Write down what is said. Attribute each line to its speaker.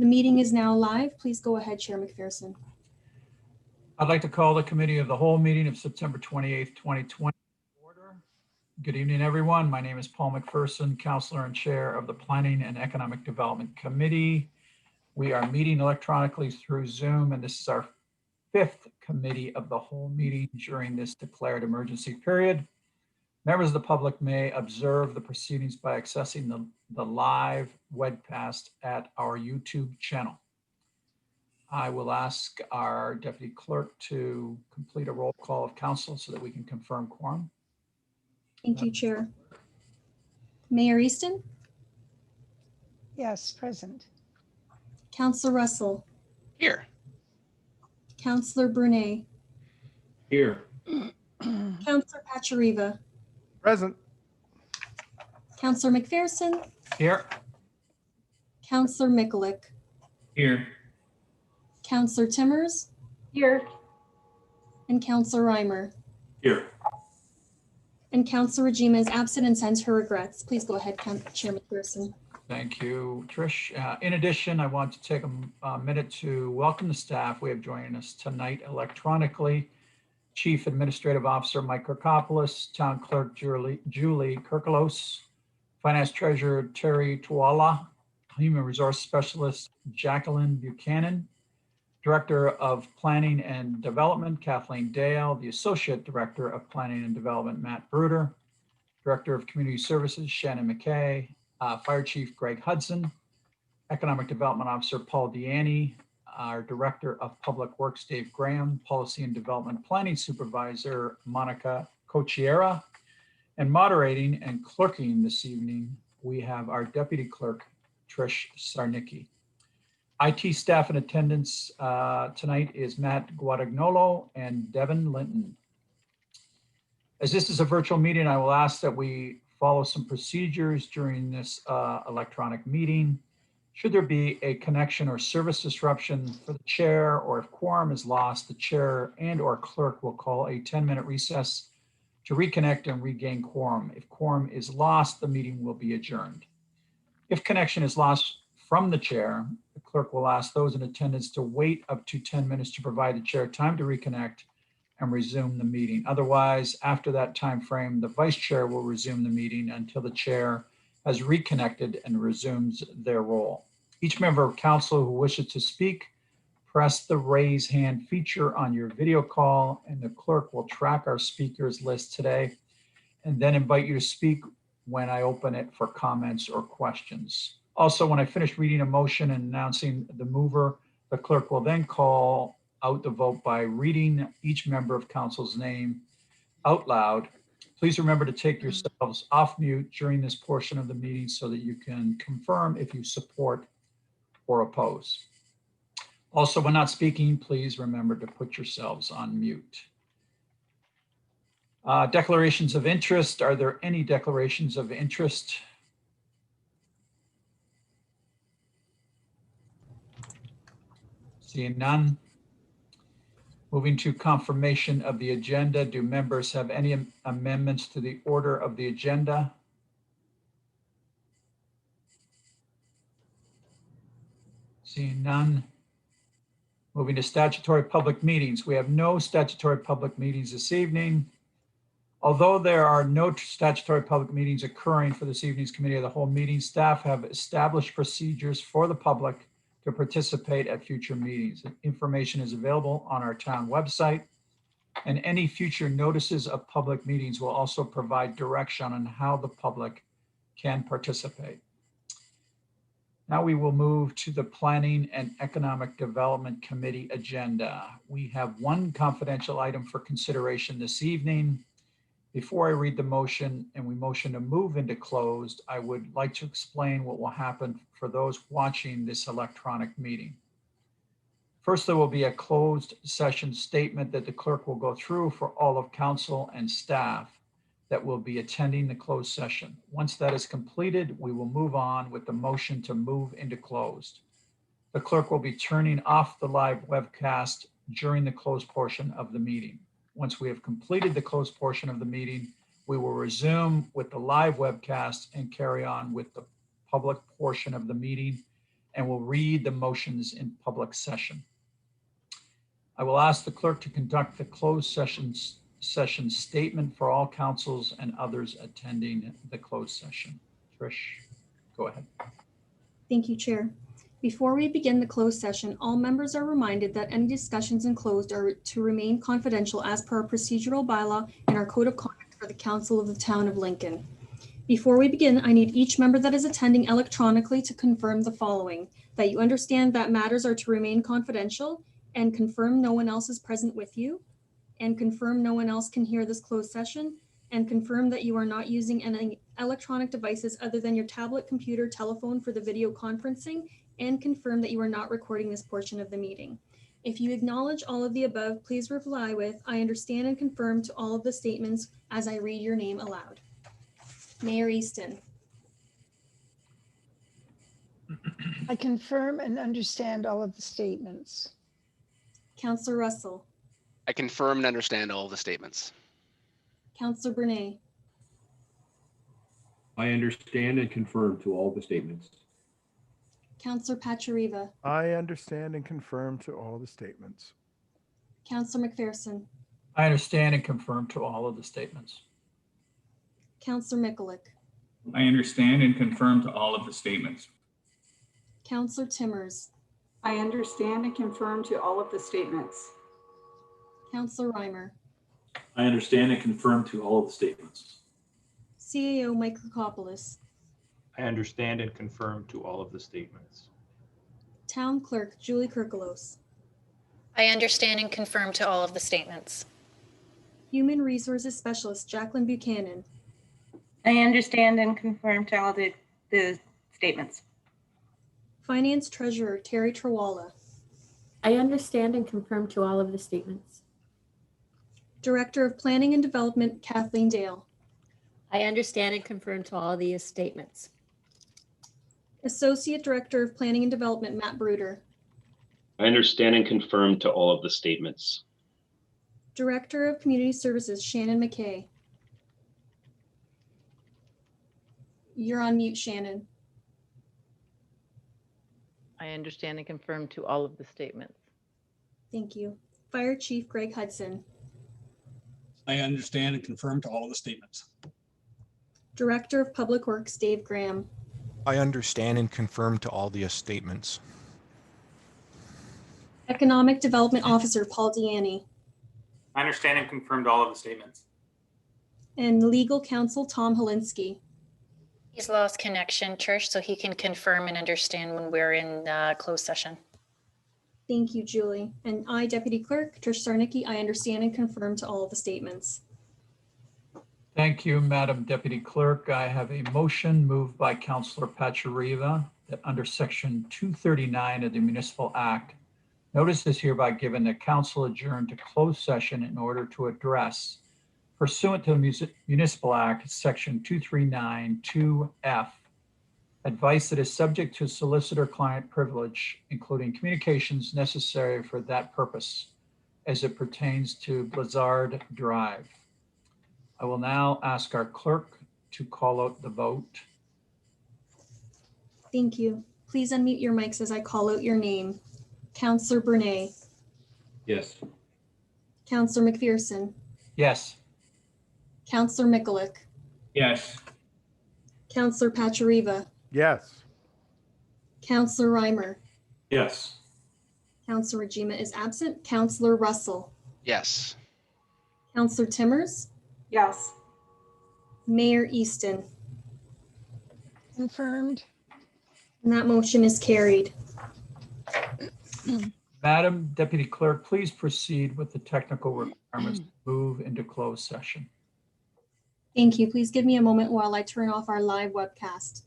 Speaker 1: The meeting is now live. Please go ahead, Chair McPherson.
Speaker 2: I'd like to call the Committee of the Whole meeting of September 28th, 2020 to order. Good evening, everyone. My name is Paul McPherson, Counselor and Chair of the Planning and Economic Development Committee. We are meeting electronically through Zoom, and this is our fifth Committee of the Whole meeting during this declared emergency period. Members of the public may observe the proceedings by accessing the live webcast at our YouTube channel. I will ask our Deputy Clerk to complete a roll call of council so that we can confirm quorum.
Speaker 1: Thank you, Chair. Mayor Easton?
Speaker 3: Yes, present.
Speaker 1: Councillor Russell?
Speaker 4: Here.
Speaker 1: Councillor Brunet?
Speaker 5: Here.
Speaker 1: Councillor Pachariva?
Speaker 4: Present.
Speaker 1: Councillor McPherson?
Speaker 2: Here.
Speaker 1: Councillor Mikulik?
Speaker 5: Here.
Speaker 1: Councillor Timmers?
Speaker 6: Here.
Speaker 1: And Councillor Reimer?
Speaker 5: Here.
Speaker 1: And Councillor Rajima is absent and sends her regrets. Please go ahead, Chair McPherson.
Speaker 2: Thank you, Trish. In addition, I want to take a minute to welcome the staff we have joining us tonight electronically. Chief Administrative Officer Mike Kirkopoulos, Town Clerk Julie Kirkolos, Finance Treasurer Terry Tuala, Human Resource Specialist Jacqueline Buchanan, Director of Planning and Development Kathleen Dale, the Associate Director of Planning and Development Matt Bruder, Director of Community Services Shannon McKay, Fire Chief Greg Hudson, Economic Development Officer Paul Deaney, our Director of Public Works Dave Graham, Policy and Development Planning Supervisor Monica Cochiera, and moderating and clerking this evening, we have our Deputy Clerk Trish Sarnicki. IT staff in attendance tonight is Matt Guadagnolo and Devin Linton. As this is a virtual meeting, I will ask that we follow some procedures during this electronic meeting. Should there be a connection or service disruption for the chair, or if quorum is lost, the chair and or clerk will call a 10-minute recess to reconnect and regain quorum. If quorum is lost, the meeting will be adjourned. If connection is lost from the chair, the clerk will ask those in attendance to wait up to 10 minutes to provide the chair time to reconnect and resume the meeting. Otherwise, after that time frame, the vice chair will resume the meeting until the chair has reconnected and resumes their role. Each member of council who wishes to speak, press the raise hand feature on your video call, and the clerk will track our speakers list today and then invite you to speak when I open it for comments or questions. Also, when I finish reading a motion and announcing the mover, the clerk will then call out the vote by reading each member of council's name out loud. Please remember to take yourselves off mute during this portion of the meeting so that you can confirm if you support or oppose. Also, when not speaking, please remember to put yourselves on mute. Declarations of interest. Are there any declarations of interest? Seeing none. Moving to confirmation of the agenda. Do members have any amendments to the order of the agenda? Seeing none. Moving to statutory public meetings. We have no statutory public meetings this evening. Although there are no statutory public meetings occurring for this evening's Committee of the Whole meeting, staff have established procedures for the public to participate at future meetings. Information is available on our town website, and any future notices of public meetings will also provide direction on how the public can participate. Now we will move to the Planning and Economic Development Committee agenda. We have one confidential item for consideration this evening. Before I read the motion and we motion to move into closed, I would like to explain what will happen for those watching this electronic meeting. First, there will be a closed session statement that the clerk will go through for all of council and staff that will be attending the closed session. Once that is completed, we will move on with the motion to move into closed. The clerk will be turning off the live webcast during the closed portion of the meeting. Once we have completed the closed portion of the meeting, we will resume with the live webcast and carry on with the public portion of the meeting and will read the motions in public session. I will ask the clerk to conduct the closed session statement for all councils and others attending the closed session. Trish, go ahead.
Speaker 1: Thank you, Chair. Before we begin the closed session, all members are reminded that any discussions in closed are to remain confidential as per our procedural bylaw and our code of conduct for the Council of the Town of Lincoln. Before we begin, I need each member that is attending electronically to confirm the following: that you understand that matters are to remain confidential, and confirm no one else is present with you, and confirm no one else can hear this closed session, and confirm that you are not using any electronic devices other than your tablet, computer, telephone for the video conferencing, and confirm that you are not recording this portion of the meeting. If you acknowledge all of the above, please reply with "I understand and confirm" to all of the statements as I read your name aloud. Mayor Easton.
Speaker 3: I confirm and understand all of the statements.
Speaker 1: Councillor Russell.
Speaker 4: I confirm and understand all of the statements.
Speaker 1: Councillor Brunei.
Speaker 5: I understand and confirm to all the statements.
Speaker 1: Councillor Pachariva.
Speaker 6: I understand and confirm to all the statements.
Speaker 1: Councillor McPherson.
Speaker 2: I understand and confirm to all of the statements.
Speaker 1: Councillor Mikulik.
Speaker 7: I understand and confirm to all of the statements.
Speaker 1: Councillor Timmers.
Speaker 8: I understand and confirm to all of the statements.
Speaker 1: Councillor Reimer.
Speaker 5: I understand and confirm to all of the statements.
Speaker 1: CAO Mike Kirkopoulos.
Speaker 9: I understand and confirm to all of the statements.
Speaker 1: Town Clerk Julie Kirkelos.
Speaker 10: I understand and confirm to all of the statements.
Speaker 1: Human Resources Specialist Jacqueline Buchanan.
Speaker 11: I understand and confirm to all the statements.
Speaker 1: Finance Treasurer Terry Trawala.
Speaker 12: I understand and confirm to all of the statements.
Speaker 1: Director of Planning and Development Kathleen Dale.
Speaker 12: I understand and confirm to all the statements.
Speaker 1: Associate Director of Planning and Development Matt Bruder.
Speaker 13: I understand and confirm to all of the statements.
Speaker 1: Director of Community Services Shannon McKay. You're on mute, Shannon.
Speaker 14: I understand and confirm to all of the statements.
Speaker 1: Thank you. Fire Chief Greg Hudson.
Speaker 15: I understand and confirm to all of the statements.
Speaker 1: Director of Public Works Dave Graham.
Speaker 16: I understand and confirm to all the statements.
Speaker 1: Economic Development Officer Paul Deaney.
Speaker 17: I understand and confirm to all of the statements.
Speaker 1: And Legal Counsel Tom Helinski.
Speaker 10: He's lost connection, Trish, so he can confirm and understand when we're in closed session.
Speaker 1: Thank you, Julie. And I, Deputy Clerk Trish Sarnicki, I understand and confirm to all of the statements.
Speaker 2: Thank you, Madam Deputy Clerk. I have a motion moved by Councillor Pachariva that under Section 239 of the Municipal Act, notice is hereby given that council adjourn to closed session in order to address, pursuant to the Municipal Act, Section 239(2)(f), advice that is subject to solicitor-client privilege, including communications necessary for that purpose as it pertains to Blizzard Drive. I will now ask our clerk to call out the vote.
Speaker 1: Thank you. Please unmute your mics as I call out your name. Councillor Brunei.
Speaker 5: Yes.
Speaker 1: Councillor McPherson.
Speaker 2: Yes.
Speaker 1: Councillor Mikulik.
Speaker 7: Yes.
Speaker 1: Councillor Pachariva.
Speaker 6: Yes.
Speaker 1: Councillor Reimer.
Speaker 5: Yes.
Speaker 1: Councillor Rajima is absent. Councillor Russell.
Speaker 4: Yes.
Speaker 1: Councillor Timmers.
Speaker 8: Yes.
Speaker 1: Mayor Easton.
Speaker 3: Confirmed.
Speaker 1: And that motion is carried.
Speaker 2: Madam Deputy Clerk, please proceed with the technical requirements to move into closed session.
Speaker 1: Thank you. Please give me a moment while I turn off our live webcast.